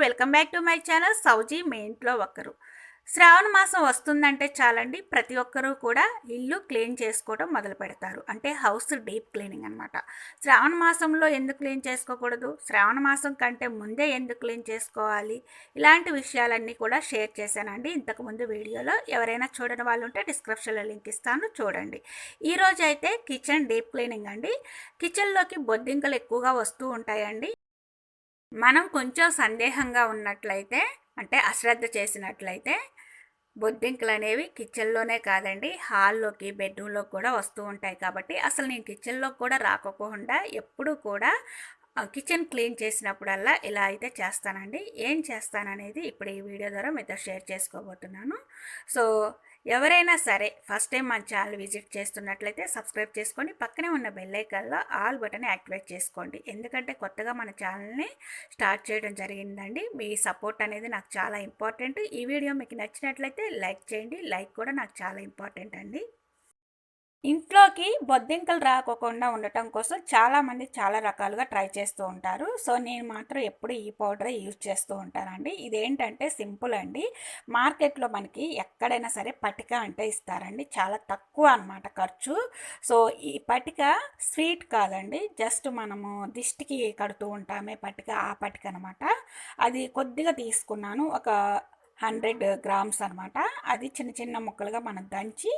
Welcome back to my channel Souji మీ ఇంట్లో ఒకరు. శ్రావణ మాసం వస్తుందంటే చాలండి, ప్రతి ఒక్కరూ కూడా ఇల్లు క్లీన్ చేసుకోవడం మొదలు పెడతారు. అంటే హౌస్ డీప్ క్లీనింగ్ అనమాట. శ్రావణ మాసంలో ఎందుకు క్లీన్ చేసుకోకూడదు, శ్రావణ మాసం కంటే ముందే ఎందుకు క్లీన్ చేసుకోవాలి, ఇలాంటి విషయాలన్నీ కూడా షేర్ చేశానండి ఇంతకుముందు వీడియోలో. ఎవరైనా చూడని వాళ్ళు ఉంటే డిస్క్రిప్షన్లో లింక్ ఇస్తాను, చూడండి. ఈరోజు అయితే కిచెన్ డీప్ క్లీనింగ్ అండి. కిచెన్లోకి బొద్దింకలు ఎక్కువగా వస్తూ ఉంటాయండి. మనం కొంచెం సందేహంగా ఉన్నట్లయితే, అంటే అశ్రద్ధ చేసినట్లయితే, బొద్దింకలు అనేవి కిచెన్లోనే కాదండి, హాల్లోకి బెడ్రూమ్లోకి కూడా వస్తూ ఉంటాయి. కాబట్టి అసలు నేను కిచెన్లోకి కూడా రాకోకుండా ఎప్పుడూ కూడా కిచెన్ క్లీన్ చేసినప్పుడల్లా ఇలా అయితే చేస్తానండి. ఏం చేస్తాననేది ఇప్పుడు ఈ వీడియో ద్వారా మీతో షేర్ చేసుకోబోతున్నాను. సో ఎవరైనా సరే ఫస్ట్ టైం మన ఛానల్ విజిట్ చేస్తున్నట్లయితే సబ్స్క్రైబ్ చేసుకొని పక్కనే ఉన్న బెల్ ఐకాన్లో ఆల్ బటన్ యాక్టివేట్ చేసుకోండి. ఎందుకంటే కొత్తగా మన ఛానల్ని స్టార్ట్ చేయడం జరిగిందండి. మీ సపోర్ట్ అనేది నాకు చాలా ఇంపార్టెంట్. ఈ వీడియో మీకు నచ్చినట్లయితే లైక్ చేయండి. లైక్ కూడా నాకు చాలా ఇంపార్టెంట్ అండి. ఇంట్లోకి బొద్దింకలు రాకోకుండా ఉండటం కోసం చాలామంది చాలా రకాలుగా ట్రై చేస్తూ ఉంటారు. సో నేను మాత్రం ఎప్పుడు ఈ పౌడరే యూజ్ చేస్తూ ఉంటానండి. ఇదేంటంటే సింపుల్ అండి. మార్కెట్లో మనకి ఎక్కడైనా సరే పటిక అంటే ఇస్తారండి, చాలా తక్కువ అన్నమాట ఖర్చు. సో ఈ పటిక స్వీట్ కాదండి, జస్ట్ మనము దిష్టికి కడుతూ ఉంటామే పటిక, ఆ పటిక అనమాట. అది కొద్దిగా తీసుకున్నాను, ఒక 100 గ్రామ్స్ అనమాట. అది చిన్న చిన్న ముక్కలుగా మనం దంచి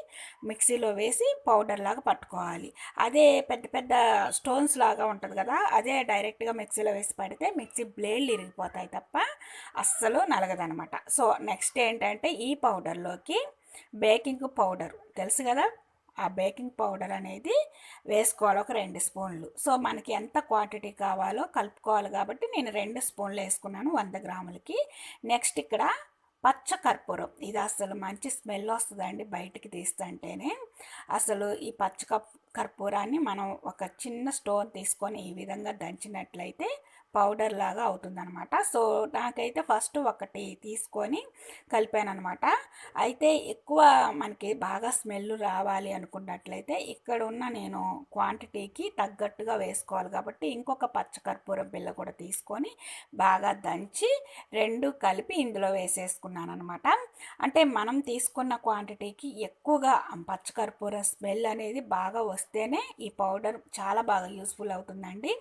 మిక్సీలో వేసి పౌడర్ లాగా పట్టుకోవాలి. అదే పెద్ద పెద్ద స్టోన్స్ లాగా ఉంటుంది కదా, అదే డైరెక్ట్గా మిక్సీలో వేసి పడితే మిక్సీ బ్లేడ్లు ఇరిగిపోతాయి తప్ప అస్సలు నలగదనమాట. సో నెక్స్ట్ ఏంటంటే ఈ పౌడర్లోకి బేకింగ్ పౌడర్ తెలుసు కదా, ఆ బేకింగ్ పౌడర్ అనేది వేసుకోవాలి, ఒక 2 స్పూన్లు. సో మనకి ఎంత క్వాంటిటీ కావాలో కలుపుకోవాలి కాబట్టి నేను 2 స్పూన్లు వేసుకున్నాను 100 గ్రాములకి. నెక్స్ట్ ఇక్కడ పచ్చ కర్పూరం, ఇది అసలు మంచి స్మెల్ వస్తుందండి బయటికి తీస్తుంటేనే. అసలు ఈ పచ్చ కర్పూరాన్ని మనం ఒక చిన్న స్టోన్ తీసుకొని ఈ విధంగా దంచినట్లయితే పౌడర్ లాగా అవుతుందనమాట. సో నాకైతే ఫస్ట్ ఒకటి తీసుకొని కలిపాను అనమాట. అయితే ఎక్కువ మనకి బాగా స్మెల్ రావాలి అనుకున్నట్లయితే ఇక్కడ ఉన్న నేను క్వాంటిటీకి తగ్గట్టుగా వేసుకోవాలి కాబట్టి ఇంకొక పచ్చకర్పూరం బిళ్ళ కూడా తీసుకొని బాగా దంచి 2 కలిపి ఇందులో వేసేసుకున్నాను అనమాట. అంటే మనం తీసుకున్న క్వాంటిటీకి ఎక్కువగా పచ్చకర్పూరం స్మెల్ అనేది బాగా వస్తేనే ఈ పౌడర్ చాలా బాగా యూస్ఫుల్ అవుతుందండి.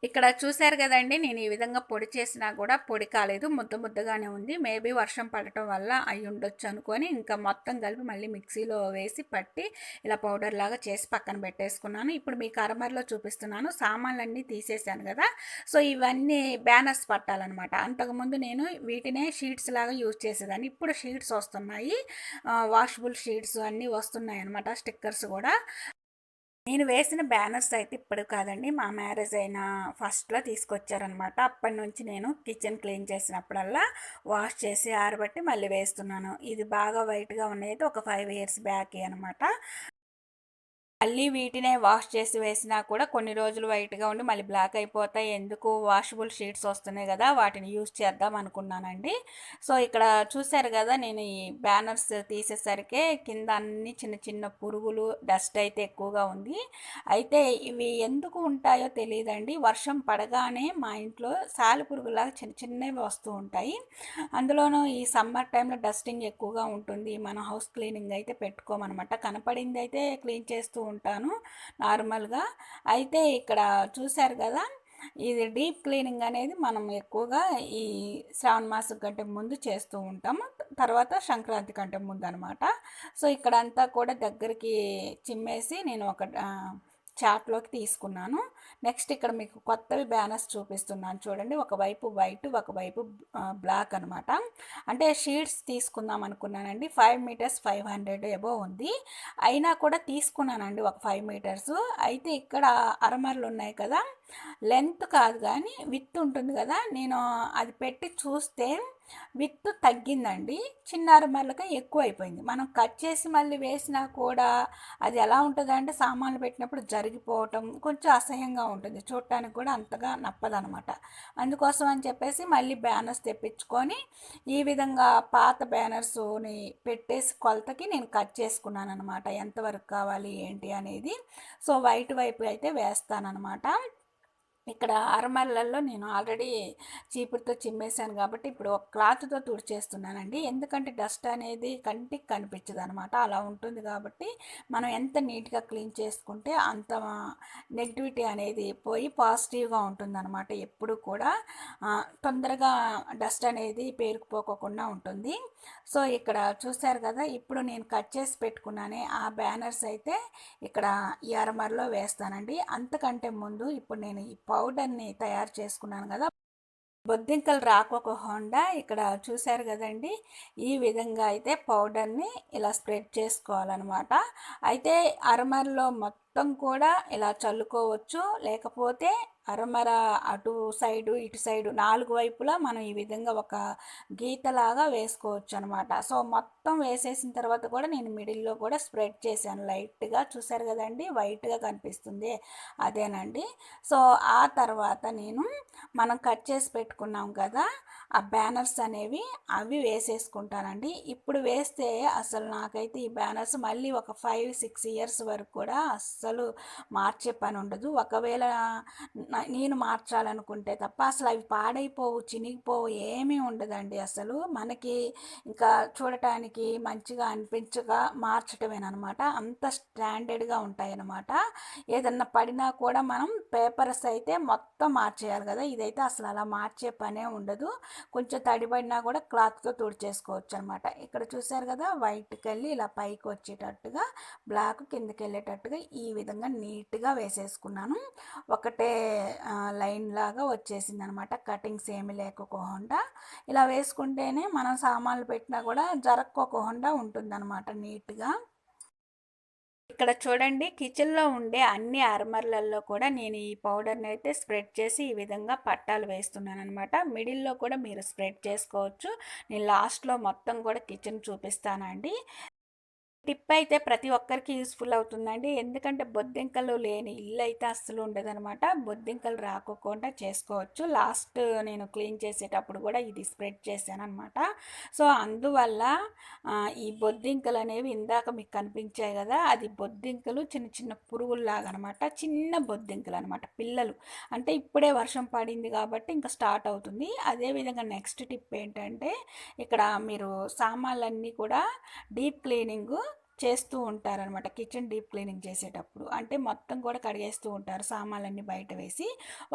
ఇక్కడ చూశారు కదండి, నేను ఈ విధంగా పొడి చేసినా కూడా పొడి కాలేదు, ముద్ద ముద్దగానే ఉంది. మేబీ వర్షం పడటం వల్ల అయి ఉండొచ్చు అనుకొని ఇంకా మొత్తం కలిపి మళ్ళీ మిక్సీలో వేసి పట్టి ఇలా పౌడర్ లాగా చేసి పక్కన పెట్టేసుకున్నాను. ఇప్పుడు మీకు అరమరలో చూపిస్తున్నాను. సామాన్లన్నీ తీసేసాను కదా, సో ఇవన్నీ బ్యానర్స్ పట్టాలన్నమాట. అంతకుముందు నేను వీటినే షీట్స్ లాగా యూజ్ చేసేదాన్ని. ఇప్పుడు షీట్స్ వస్తున్నాయి, వాషబుల్ షీట్స్ అన్నీ వస్తున్నాయి అనమాట, స్టిక్కర్స్ కూడా. నేను వేసిన బ్యానర్స్ అయితే ఇప్పుడు కాదండి, మా మ్యారేజ్ అయిన ఫస్ట్లో తీసుకొచ్చారనమాట. అప్పటి నుంచి నేను కిచెన్ క్లీన్ చేసినప్పుడల్లా వాష్ చేసి ఆరబట్టి మళ్ళీ వేస్తున్నాను. ఇది బాగా వైట్గా ఉన్నది ఒక 5 ఇయర్స్ బ్యాక్ అనమాట. మళ్ళీ వీటినే వాష్ చేసి వేసినా కూడా కొన్ని రోజులు వైట్గా ఉండి మళ్ళీ బ్లాక్ అయిపోతాయి. ఎందుకు, వాషబుల్ షీట్స్ వస్తున్నాయి కదా, వాటిని యూజ్ చేద్దాం అనుకున్నానండి. సో ఇక్కడ చూశారు కదా, నేను ఈ బ్యానర్స్ తీసేసరికి కింద అన్ని చిన్న చిన్న పురుగులు, డస్ట్ అయితే ఎక్కువగా ఉంది. అయితే ఇవి ఎందుకు ఉంటాయో తెలియదండి, వర్షం పడగానే మా ఇంట్లో సాలి పురుగులాగా చిన్న చిన్నవి వస్తూ ఉంటాయి. అందులోనూ ఈ సమ్మర్ టైంలో డస్టింగ్ ఎక్కువగా ఉంటుంది, మనం హౌస్ క్లీనింగ్ అయితే పెట్టుకోమన్నమాట. కనపడింది అయితే క్లీన్ చేస్తూ ఉంటాను నార్మల్గా. అయితే ఇక్కడ చూశారు కదా, ఇది డీప్ క్లీనింగ్ అనేది మనం ఎక్కువగా ఈ శ్రావణ మాసం కంటే ముందు చేస్తూ ఉంటాము, తర్వాత సంక్రాంతి కంటే ముందు అనమాట. సో ఇక్కడంతా కూడా దగ్గరికి చిమ్మేసి నేను ఒక చాట్లోకి తీసుకున్నాను. నెక్స్ట్ ఇక్కడ మీకు కొత్తవి బ్యానర్స్ చూపిస్తున్నాను చూడండి. ఒకవైపు వైట్, ఒకవైపు బ్లాక్ అనమాట. అంటే షీట్స్ తీసుకుందాం అనుకున్నానండి. 5 మీటర్స్ 500 ఎబో ఉంది, అయినా కూడా తీసుకున్నానండి ఒక 5 మీటర్స్. అయితే ఇక్కడ అరమరలు ఉన్నాయి కదా, లెంత్ కాదు కానీ విత్ ఉంటుంది కదా, నేను అది పెట్టి చూస్తే విత్ తగ్గిందండి, చిన్న అరమరలకి ఎక్కువ అయిపోయింది. మనం కట్ చేసి మళ్ళీ వేసినా కూడా అది ఎలా ఉంటుంది అంటే సామాన్లు పెట్టినప్పుడు జరిగిపోవటం కొంచెం అసహ్యంగా ఉంటుంది, చూడటానికి కూడా అంతగా నప్పదనమాట. అందుకోసం అని చెప్పేసి మళ్ళీ బ్యానర్స్ తెప్పించుకొని ఈ విధంగా పాత బ్యానర్స్ని పెట్టేసి కొలతకి నేను కట్ చేసుకున్నాను అనమాట, ఎంతవరకు కావాలి ఏంటి అనేది. సో వైట్ వైపు అయితే వేస్తానన్నమాట. ఇక్కడ అరమరలలో నేను ఆల్రెడీ చీపురుతో చిమ్మేశాను కాబట్టి ఇప్పుడు ఒక క్లాత్తో తుడిచేస్తున్నానండి. ఎందుకంటే డస్ట్ అనేది కంటికి కనిపించదు అనమాట, అలా ఉంటుంది కాబట్టి మనం ఎంత నీట్గా క్లీన్ చేసుకుంటే అంత నెగిటివిటీ అనేది పోయి పాజిటివ్గా ఉంటుందన్నమాట. ఎప్పుడు కూడా తొందరగా డస్ట్ అనేది పేరుకుపోకుండా ఉంటుంది. సో ఇక్కడ చూశారు కదా, ఇప్పుడు నేను కట్ చేసి పెట్టుకున్నానే ఆ బ్యానర్స్ అయితే ఇక్కడ ఈ అరమరలో వేస్తానండి. అంతకంటే ముందు ఇప్పుడు నేను ఈ పౌడర్ని తయారు చేసుకున్నాను కదా, బొద్దింకలు రాకోకుండా ఇక్కడ చూశారు కదండి, ఈ విధంగా అయితే పౌడర్ని ఇలా స్ప్రెడ్ చేసుకోవాలన్నమాట. అయితే అరమరలో మొత్తం కూడా ఇలా చల్లుకోవచ్చు, లేకపోతే అరమర అటు సైడు ఇటు సైడు 4 వైపులా మనం ఈ విధంగా ఒక గీతలాగా వేసుకోవచ్చు అనమాట. సో మొత్తం వేసేసిన తర్వాత కూడా నేను మిడిల్లో కూడా స్ప్రెడ్ చేశాను లైట్గా. చూసారు కదండి, వైట్గా కనిపిస్తుంది, అదేనండి. సో ఆ తర్వాత నేను మనం కట్ చేసి పెట్టుకున్నాం కదా ఆ బ్యానర్స్ అనేవి, అవి వేసేసుకుంటానండి. ఇప్పుడు వేస్తే అసలు నాకైతే ఈ బ్యానర్స్ మళ్ళీ ఒక 5-6 ఇయర్స్ వరకు కూడా అస్సలు మార్చే పని ఉండదు. ఒకవేళ నేను మార్చాలనుకుంటే తప్ప అసలు అవి పాడైపోవు, చినిగిపోవు, ఏమీ ఉండదండి. అసలు మనకి ఇంకా చూడటానికి మంచిగా అనిపించగా మార్చటమేనమాట. అంత స్టాండర్డ్గా ఉంటాయి అన్నమాట. ఏదన్నా పడినా కూడా మనం పేపర్స్ అయితే మొత్తం మార్చేయాలి కదా, ఇదైతే అసలు అలా మార్చే పనే ఉండదు. కొంచెం తడిపడినా కూడా క్లాత్తో తుడిచేసుకోవచ్చు అనమాట. ఇక్కడ చూసారు కదా, వైట్కి వెళ్ళి ఇలా పైకి వచ్చేటట్టుగా, బ్లాక్ కిందకి వెళ్ళేటట్టుగా ఈ విధంగా నీట్గా వేసేసుకున్నాను. ఒకటే లైన్ లాగా వచ్చేసింది అనమాట, కటింగ్స్ ఏమి లేకపోకుండా. ఇలా వేసుకుంటేనే మనం సామాన్లు పెట్టినా కూడా జరక్కోకుండా ఉంటుందన్నమాట నీట్గా. ఇక్కడ చూడండి, కిచెన్లో ఉండే అన్ని అరమర్లలో కూడా నేను ఈ పౌడర్ని అయితే స్ప్రెడ్ చేసి ఈ విధంగా పట్టాలు వేస్తున్నాను అనమాట. మిడిల్లో కూడా మీరు స్ప్రెడ్ చేసుకోవచ్చు. నేను లాస్ట్లో మొత్తం కూడా కిచెన్ చూపిస్తానండి. టిప్ అయితే ప్రతి ఒక్కరికి యూస్ఫుల్ అవుతుందండి. ఎందుకంటే బొద్దింకలు లేని ఇల్లు అయితే అస్సలు ఉండదనమాట. బొద్దింకలు రాకోకుండా చేసుకోవచ్చు. లాస్ట్ నేను క్లీన్ చేసేటప్పుడు కూడా ఇది స్ప్రెడ్ చేశాను అనమాట. సో అందువల్ల ఈ బొద్దింకలు అనేవి ఇందాక మీకు కనిపించాయి కదా, అది బొద్దింకలు చిన్న చిన్న పురుగుల్లాగా అనమాట, చిన్న బొద్దింకలు అనమాట, పిల్లలు. అంటే ఇప్పుడే వర్షం పడింది కాబట్టి ఇంకా స్టార్ట్ అవుతుంది. అదేవిధంగా నెక్స్ట్ టిప్ ఏంటంటే, ఇక్కడ మీరు సామాన్లన్నీ కూడా డీప్ క్లీనింగ్ చేస్తూ ఉంటారనమాట. కిచెన్ డీప్ క్లీనింగ్ చేసేటప్పుడు అంటే మొత్తం కూడా కడిగేస్తూ ఉంటారు సామాన్లన్నీ బయట వేసి.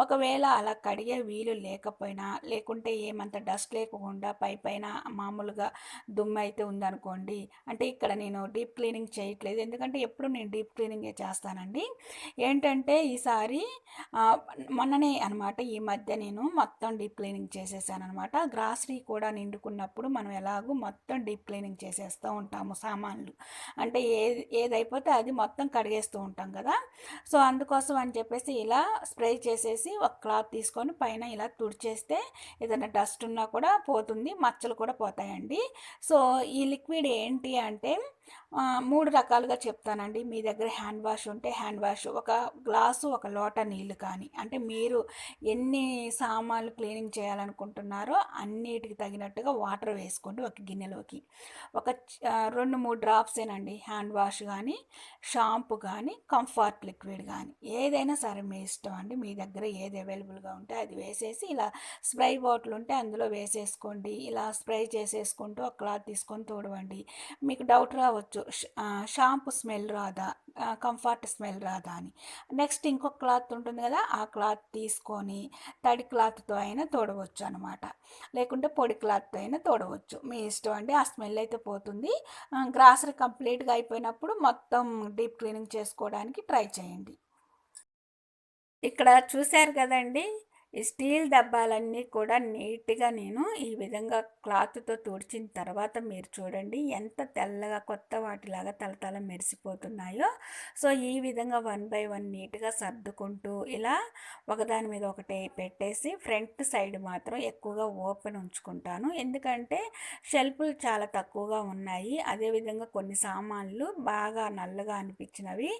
ఒకవేళ అలా కడిగే వీలు లేకపోయినా, లేకుంటే ఏమంత డస్ట్ లేకుండా పైన మామూలుగా దుమ్ము అయితే ఉందనుకోండి, అంటే ఇక్కడ నేను డీప్ క్లీనింగ్ చేయట్లేదు, ఎందుకంటే ఎప్పుడు నేను డీప్ క్లీనింగే చేస్తానండి. ఏంటంటే ఈసారి మొన్ననే అనమాట, ఈ మధ్య నేను మొత్తం డీప్ క్లీనింగ్ చేసేసాను అనమాట. గ్రాసరీ కూడా నిండుకున్నప్పుడు మనం ఎలాగూ మొత్తం డీప్ క్లీనింగ్ చేసేస్తూ ఉంటాము సామాన్లు, అంటే ఏదైపోతే అది మొత్తం కడిగేస్తూ ఉంటాం కదా. సో అందుకోసం అని చెప్పేసి ఇలా స్ప్రే చేసేసి ఒక క్లాత్ తీసుకొని పైన ఇలా తుడిచేస్తే ఏదైనా డస్ట్ ఉన్నా కూడా పోతుంది, మచ్చలు కూడా పోతాయండి. సో ఈ లిక్విడ్ ఏంటి అంటే 3 రకాలుగా చెప్తానండి. మీ దగ్గర హ్యాండ్ వాష్ ఉంటే హ్యాండ్ వాష్, ఒక గ్లాసు ఒక లోట నీళ్ళు కానీ, అంటే మీరు ఎన్ని సామాన్లు క్లీనింగ్ చేయాలనుకుంటున్నారో అన్నిటికి తగినట్టుగా వాటర్ వేసుకోండి ఒక గిన్నెలోకి. ఒక 2-3 డ్రాప్సేనండి హ్యాండ్ వాష్ కానీ, షాంపూ కానీ, కంఫర్ట్ లిక్విడ్ కానీ, ఏదైనా సరే మీ ఇష్టం అండి. మీ దగ్గర ఏది అవైలబుల్గా ఉంటే అది వేసేసి, ఇలా స్ప్రే బాటిల్ ఉంటే అందులో వేసేసుకోండి. ఇలా స్ప్రే చేసేసుకుంటూ ఒక క్లాత్ తీసుకొని తోడవండి. మీకు డౌట్ రావచ్చు, షాంపూ స్మెల్ రాదా, కంఫర్ట్ స్మెల్ రాదా అని. నెక్స్ట్ ఇంకొక క్లాత్ ఉంటుంది కదా, ఆ క్లాత్ తీసుకొని తడి క్లాత్తో అయినా తోడవచ్చు అనమాట, లేకుంటే పొడి క్లాత్తో అయినా తోడవచ్చు, మీ ఇష్టం అండి. ఆ స్మెల్ అయితే పోతుంది. గ్రాసరీ కంప్లీట్గా అయిపోయినప్పుడు మొత్తం డీప్ క్లీనింగ్ చేసుకోవడానికి ట్రై చేయండి. ఇక్కడ చూశారు కదండి, ఈ స్టీల్ డబ్బాలన్నీ కూడా నీట్గా నేను ఈ విధంగా క్లాత్తో తుడిచిన తర్వాత మీరు చూడండి ఎంత తెల్లగా కొత్త వాటిలాగా తలతల మెరిసిపోతున్నాయో. సో ఈ విధంగా 1 బై 1 నీట్గా సర్దుకుంటూ ఇలా ఒకదాని మీద ఒకటి పెట్టేసి ఫ్రంట్ సైడ్ మాత్రం ఎక్కువగా ఓపెన్ ఉంచుకుంటాను, ఎందుకంటే షెల్ఫ్లు చాలా తక్కువగా ఉన్నాయి. అదేవిధంగా కొన్ని సామాన్లు బాగా నల్లగా అనిపించినవి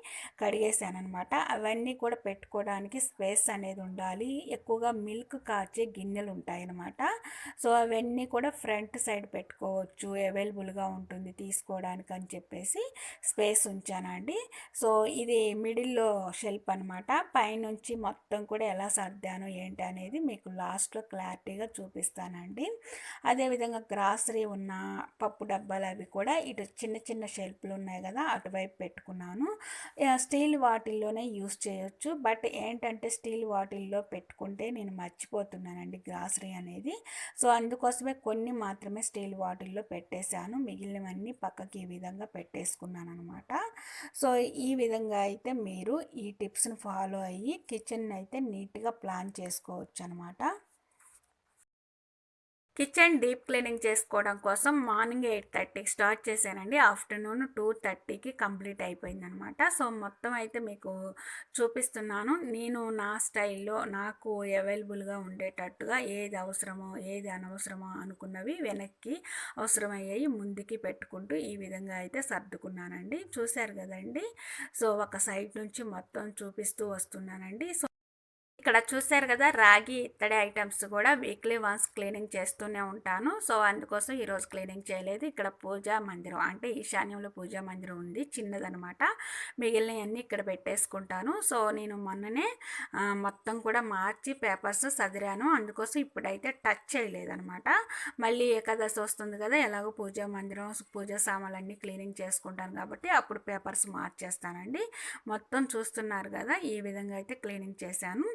కడిగేసాను అనమాట. అవన్నీ కూడా పెట్టుకోవడానికి స్పేస్ అనేది ఉండాలి, ఎక్కువగా ఎక్కువగా మిల్క్ కాచే గిన్నెలు ఉంటాయన్నమాట. సో అవన్నీ కూడా ఫ్రంట్ సైడ్ పెట్టుకోవచ్చు, అవైలబుల్గా ఉంటుంది తీసుకోవడానికి అని చెప్పేసి స్పేస్ ఉంచానండి. సో ఇది మిడిల్లో షెల్ఫ్ అనమాట. పైనుంచి మొత్తం కూడా ఎలా సర్దాను ఏంటి అనేది మీకు లాస్ట్లో క్లారిటీగా చూపిస్తానండి. అదేవిధంగా గ్రాసరీ ఉన్న పప్పు డబ్బాలు అవి కూడా ఇటు చిన్న చిన్న షెల్ఫ్లు ఉన్నాయి కదా, అటువైపు పెట్టుకున్నాను. స్టీల్ వాటిల్లోనే యూస్ చేయొచ్చు, బట్ ఏంటంటే స్టీల్ వాటిల్లో పెట్టుకుంటే నేను మర్చిపోతున్నానండి గ్రాసరీ అనేది. సో అందుకోసమే కొన్ని మాత్రమే స్టీల్ వాటిల్లో పెట్టేశాను, మిగిలినవన్నీ పక్కకి ఈ విధంగా పెట్టేసుకున్నాను అనమాట. సో ఈ విధంగా అయితే మీరు ఈ టిప్స్ని ఫాలో అయ్యి కిచెన్ అయితే నీట్గా ప్లాన్ చేసుకోవచ్చు అనమాట. కిచెన్ డీప్ క్లీనింగ్ చేసుకోవడం కోసం మార్నింగ్ 8:30కి స్టార్ట్ చేశానండి. ఆఫ్టర్నూన్ 2:30కి కంప్లీట్ అయిపోయిందనమాట. సో మొత్తం అయితే మీకు చూపిస్తున్నాను. నేను నా స్టైల్లో నాకు అవైలబుల్గా ఉండేటట్టుగా ఏది అవసరమో ఏది అనవసరమో అనుకున్నవి వెనక్కి, అవసరమయ్యాయి ముందుకి పెట్టుకుంటూ ఈ విధంగా అయితే సర్దుకున్నానండి. చూశారు కదండి. సో ఒక సైడ్ నుంచి మొత్తం చూపిస్తూ వస్తున్నానండి. సో ఇక్కడ చూశారు కదా, రాగి ఇత్తడి ఐటమ్స్ కూడా వీక్లీ వన్స్ క్లీనింగ్ చేస్తూనే ఉంటాను. సో అందుకోసం ఈరోజు క్లీనింగ్ చేయలేదు. ఇక్కడ పూజా మందిరం అంటే ఈశాన్యంలో పూజా మందిరం ఉంది, చిన్నదనమాట. మిగిలినవన్నీ ఇక్కడ పెట్టేసుకుంటాను. సో నేను మొన్ననే మొత్తం కూడా మార్చి పేపర్స్ సదిరాను, అందుకోసం ఇప్పుడైతే టచ్ చేయలేదనమాట. మళ్ళీ ఏకాదశి వస్తుంది కదా, ఎలాగో పూజా మందిరం పూజా సామాన్లన్నీ క్లీనింగ్ చేసుకుంటాను కాబట్టి అప్పుడు పేపర్స్ మార్చేస్తానండి. మొత్తం చూస్తున్నారు కదా, ఈ విధంగా అయితే క్లీనింగ్ చేశాను.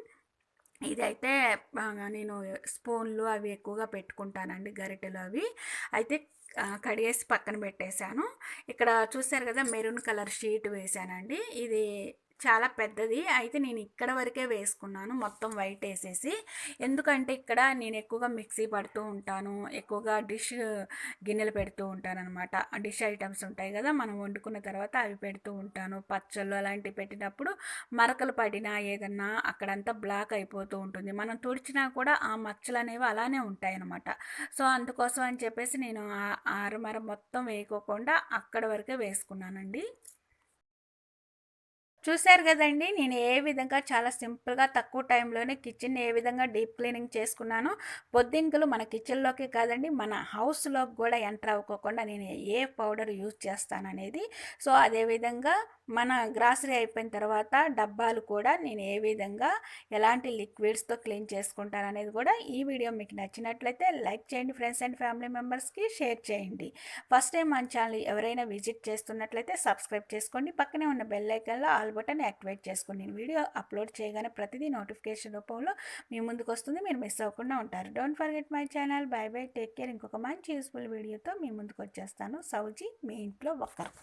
ఇదైతే నేను స్పూన్లు అవి ఎక్కువగా పెట్టుకుంటానండి, గరిటెలు అవి అయితే కడిగేసి పక్కన పెట్టేశాను. ఇక్కడ చూశారు కదా, మెరూన్ కలర్ షీట్ వేసానండి. ఇది చాలా పెద్దది అయితే నేను ఇక్కడ వరకే వేసుకున్నాను, మొత్తం వైట్ వేసేసి. ఎందుకంటే ఇక్కడ నేను ఎక్కువగా మిక్సీ పడుతూ ఉంటాను, ఎక్కువగా డిష్ గిన్నెలు పెడుతూ ఉంటాను అనమాట. డిష్ ఐటమ్స్ ఉంటాయి కదా మనం వండుకున్న తర్వాత, అవి పెడుతూ ఉంటాను. పచ్చళ్ళు అలాంటివి పెట్టినప్పుడు మరకలు పడినా ఏదన్నా అక్కడంతా బ్లాక్ అయిపోతూ ఉంటుంది, మనం తుడిచినా కూడా ఆ మచ్చలు అనేవి అలానే ఉంటాయి అనమాట. సో అందుకోసం అని చెప్పేసి నేను ఆరుమర మొత్తం వేయకోకుండా అక్కడ వరకే వేసుకున్నానండి. చూశారు కదండి, నేను ఏ విధంగా చాలా సింపుల్గా తక్కువ టైంలోనే కిచెన్ ఏ విధంగా డీప్ క్లీనింగ్ చేసుకున్నాను. బొద్దింకలు మన కిచెన్లోకి కాదండి, మన హౌస్లోకి కూడా ఎంటర్ అవ్వకోకుండా నేను ఏ పౌడర్ యూజ్ చేస్తాననేది. సో అదేవిధంగా మన గ్రాసరీ అయిపోయిన తర్వాత డబ్బాలు కూడా నేను ఏ విధంగా ఎలాంటి లిక్విడ్స్తో క్లీన్ చేసుకుంటాను అనేది కూడా ఈ వీడియో మీకు నచ్చినట్లయితే లైక్ చేయండి, ఫ్రెండ్స్ అండ్ ఫ్యామిలీ మెంబర్స్కి షేర్ చేయండి. ఫస్ట్ టైం మన ఛానల్ ఎవరైనా విజిట్ చేస్తున్నట్లయితే సబ్స్క్రైబ్ చేసుకోండి, పక్కనే ఉన్న బెల్ ఐకాన్లో ఆల్ బటన్ యాక్టివేట్ చేసుకోండి. నేను వీడియో అప్లోడ్ చేయగానే ప్రతిదీ నోటిఫికేషన్ రూపంలో మీ ముందుకు వస్తుంది, మీరు మిస్ అవ్వకుండా ఉంటారు. Don't forget my channel. By by, take care. ఇంకొక మంచి యూస్ఫుల్ వీడియోతో మీ ముందుకు వచ్చేస్తాను. సౌజీ, మీ ఇంట్లో ఒక్కరు.